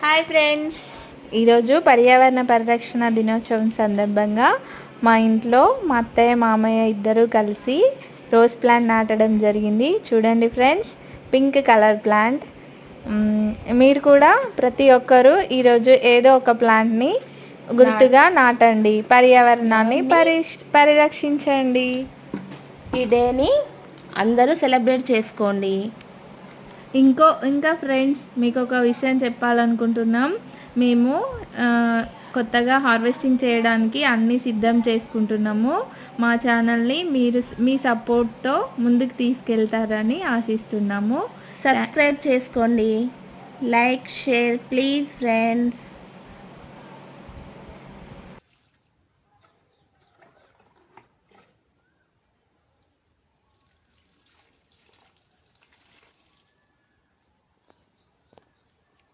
Hi friends, ఈరోజు పర్యావరణ పరిరక్షణ దినోత్సవం సందర్భంగా మా ఇంట్లో మా అత్తయ్య మామయ్య ఇద్దరూ కలిసి రోజ్ ప్లాంట్ నాటడం జరిగింది. చూడండి ఫ్రెండ్స్, పింక్ కలర్ ప్లాంట్. మీరు కూడా ప్రతి ఒక్కరూ ఈరోజు ఏదో ఒక ప్లాంట్ని గుర్తుగా నాటండి, పర్యావరణాన్ని పరిరక్షించండి. ఈ డేని అందరూ సెలబ్రేట్ చేసుకోండి. ఇంకా ఫ్రెండ్స్, మీకు ఒక విషయం చెప్పాలనుకుంటున్నాం. మేము కొత్తగా హార్వెస్టింగ్ చేయడానికి అన్నీ సిద్ధం చేసుకుంటున్నాము. మా ఛానల్ని మీరు మీ సపోర్ట్తో ముందుకు తీసుకెళ్తారని ఆశిస్తున్నాము. సబ్స్క్రైబ్ చేసుకోండి, లైక్, షేర్ ప్లీజ్ ఫ్రెండ్స్.